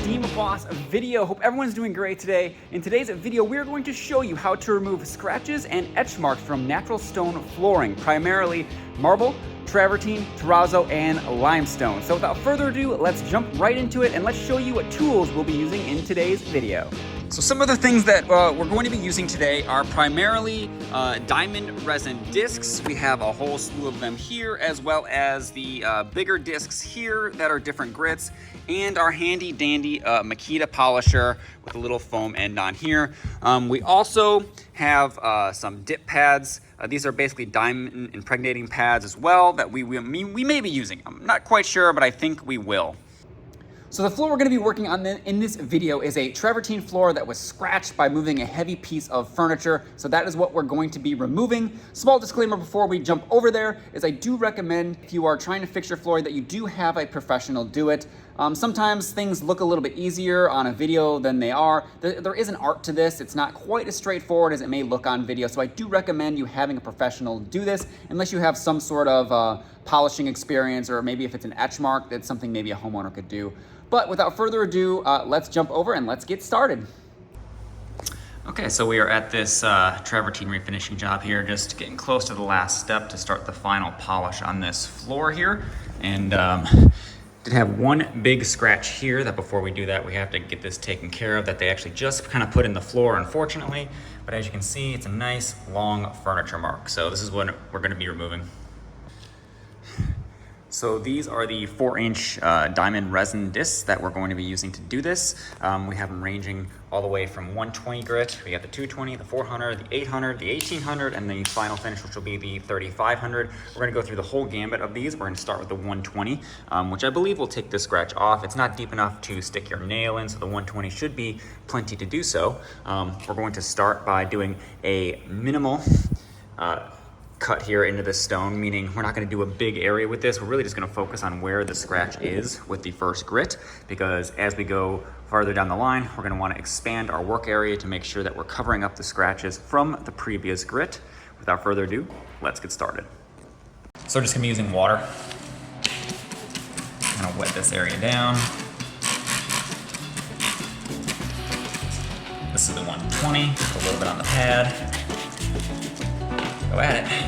Steam Boss video. Hope everyone's doing great today. In today's video, we're going to show you how to remove scratches and etch marks from natural stone flooring, primarily marble, travertine, terrazzo, and limestone. So without further ado, let's jump right into it and let's show you what tools we'll be using in today's video. So some of the things that we're going to be using today are primarily diamond resin discs. We have a whole slew of them here, as well as the bigger discs here that are different grits, and our handy dandy Makita polisher with a little foam end on here. We also have some dip pads. These are basically diamond impregnating pads as well that we may be using. I'm not quite sure, but I think we will. So the floor we're gonna be working on in this video is a travertine floor that was scratched by moving a heavy piece of furniture. So that is what we're going to be removing. Small disclaimer before we jump over there is I do recommend if you are trying to fix your flooring that you do have a professional do it. Sometimes things look a little bit easier on a video than they are. There is an art to this. It's not quite as straightforward as it may look on video. So I do recommend you having a professional do this unless you have some sort of polishing experience, or maybe if it's an etch mark, that's something maybe a homeowner could do. But without further ado, let's jump over and let's get started. Okay, so we are at this travertine refinishing job here, just getting close to the last step to start the final polish on this floor here. And did have one big scratch here that before we do that, we have to get this taken care of, that they actually just kind of put in the floor, unfortunately. But as you can see, it's a nice long furniture mark. So this is what we're gonna be removing. So these are the 4-inch diamond resin discs that we're going to be using to do this. We have them ranging all the way from 120 grit. We got the 220, the 400, the 800, the 1800, and the final finish, which will be the 3500. We're gonna go through the whole gambit of these. We're gonna start with the 120, which I believe will take the scratch off. It's not deep enough to stick your nail in, so the 120 should be plenty to do so. We're going to start by doing a minimal cut here into the stone, meaning we're not going to do a big area with this. We're really just going to focus on where the scratch is with the first grit, because as we go farther down the line, we're going to want to expand our work area to make sure that we're covering up the scratches from the previous grit. Without further ado, let's get started. So we're just going to be using water. I'm going to wet this area down. This is the 120, a little bit on the pad. Go at it.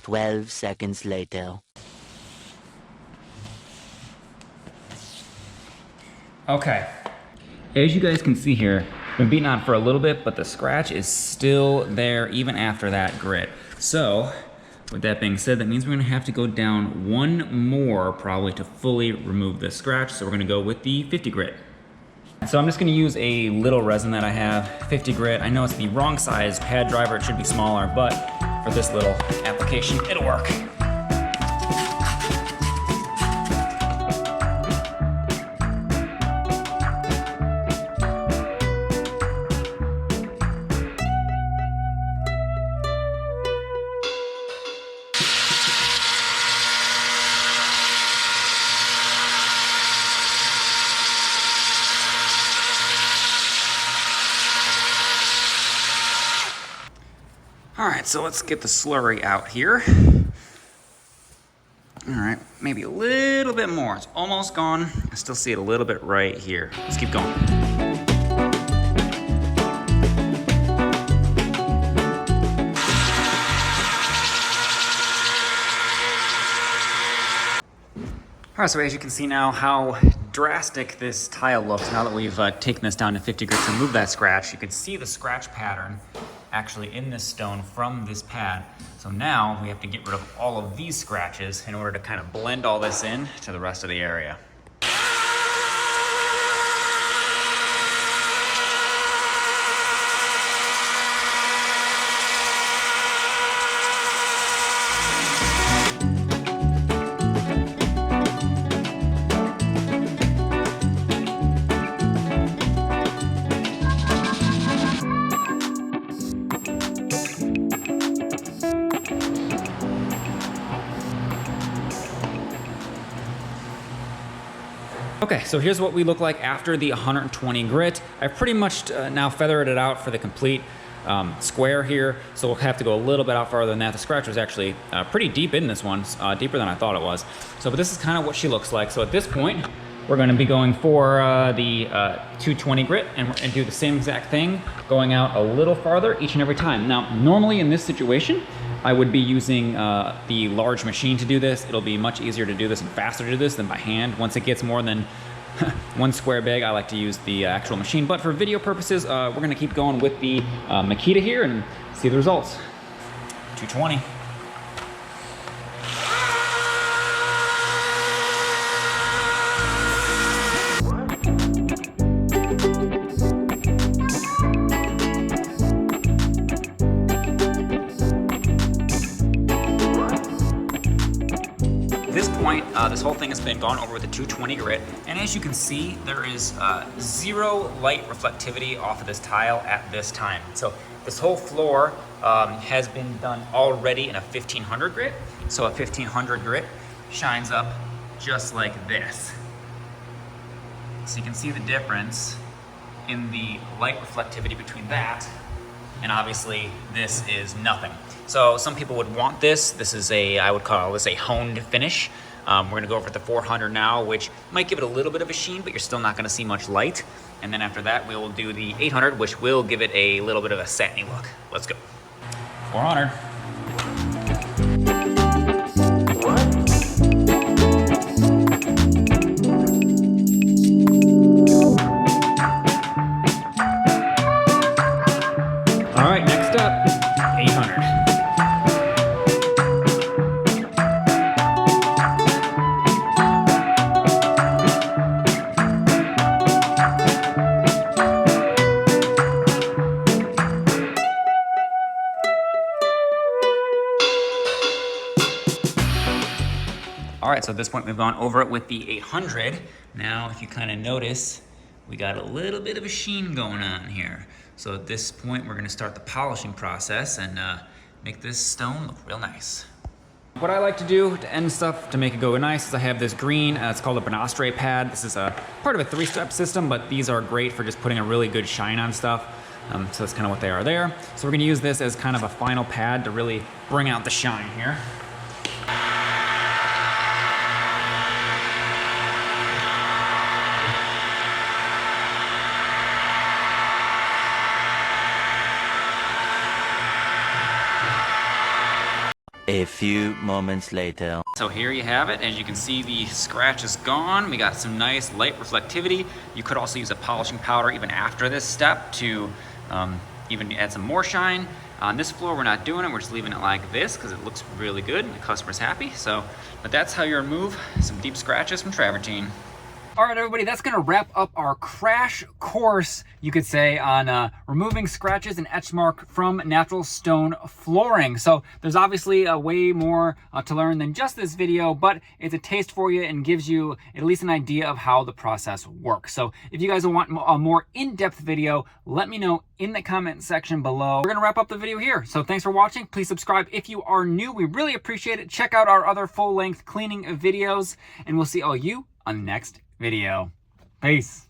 12 seconds later. Okay, as you guys can see here, I've been beating on for a little bit, but the scratch is still there even after that grit. So, with that being said, that means we're gonna have to go down one more probably to fully remove this scratch. So we're gonna go with the 50 grit. So I'm just gonna use a little resin that I have, 50 grit. I know it's the wrong size pad driver, it should be smaller, but for this little application, it'll work. All right, so let's get the slurry out here. All right, maybe a little bit more. It's almost gone. I still see it a little bit right here. Let's keep going. All right, so as you can see now how drastic this tile looks now that we've taken this down to 50 grit to remove that scratch. You can see the scratch pattern actually in this stone from this pad. So now we have to get rid of all of these scratches in order to kind of blend all this in to the rest of the area. Okay, so here's what we look like after the 120 grit. I've pretty much now feathered it out for the complete square here, so we'll have to go a little bit out farther than that. The scratch was actually pretty deep in this one, deeper than I thought it was. So, but this is kind of what she looks like. So at this point, we're going to be going for the 220 grit and do the same exact thing, going out a little farther each and every time. Now, normally in this situation, I would be using the large machine to do this. It'll be much easier to do this and faster to do this than by hand. Once it gets more than one square big, I like to use the actual machine. But for video purposes, we're gonna keep going with the Makita here and see the results. 220. This whole thing has been gone over with a 220 grit, and as you can see, there is zero light reflectivity off of this tile at this time. So this whole floor has been done already in a 1500 grit. So a 1500 grit shines up just like this. So you can see the difference in the light reflectivity between that and obviously this is nothing. So some people would want this. This is I would call this a honed finish. We're gonna go over the 400 now, which might give it a little bit of a sheen, but you're still not gonna see much light. And then after that, we will do the 800, which will give it a little bit of a satiny look. Let's go. 400. All right, next up, 800. All right, so at this point we've gone over it with the 800. Now, if you kind of notice, we got a little bit of a sheen going on here. So at this point, we're gonna start the polishing process and make this stone look real nice. What I like to do to end stuff to make it go nice is I have this green, it's called a Bonastre pad. This is a part of a 3-step system, but these are great for just putting a really good shine on stuff. So that's kind of what they are there. So we're gonna use this as kind of a final pad to really bring out the shine here. A few moments later. So here you have it. As you can see, the scratch is gone. We got some nice light reflectivity. You could also use a polishing powder even after this step to even add some more shine. On this floor, we're not doing it. We're just leaving it like this because it looks really good and the customer's happy. So, but that's how you remove some deep scratches from Travertine. All right, everybody, that's gonna wrap up our crash course, you could say, on removing scratches and etch mark from natural stone flooring. So there's obviously a way more to learn than just this video, but it's a taste for you and gives you at least an idea of how the process works. So if you guys want a more in-depth video, let me know in the comment section below. We're gonna wrap up the video here. So thanks for watching. Please subscribe if you are new. We really appreciate it. Check out our other full-length cleaning videos, and we'll see all you on the next video. Peace.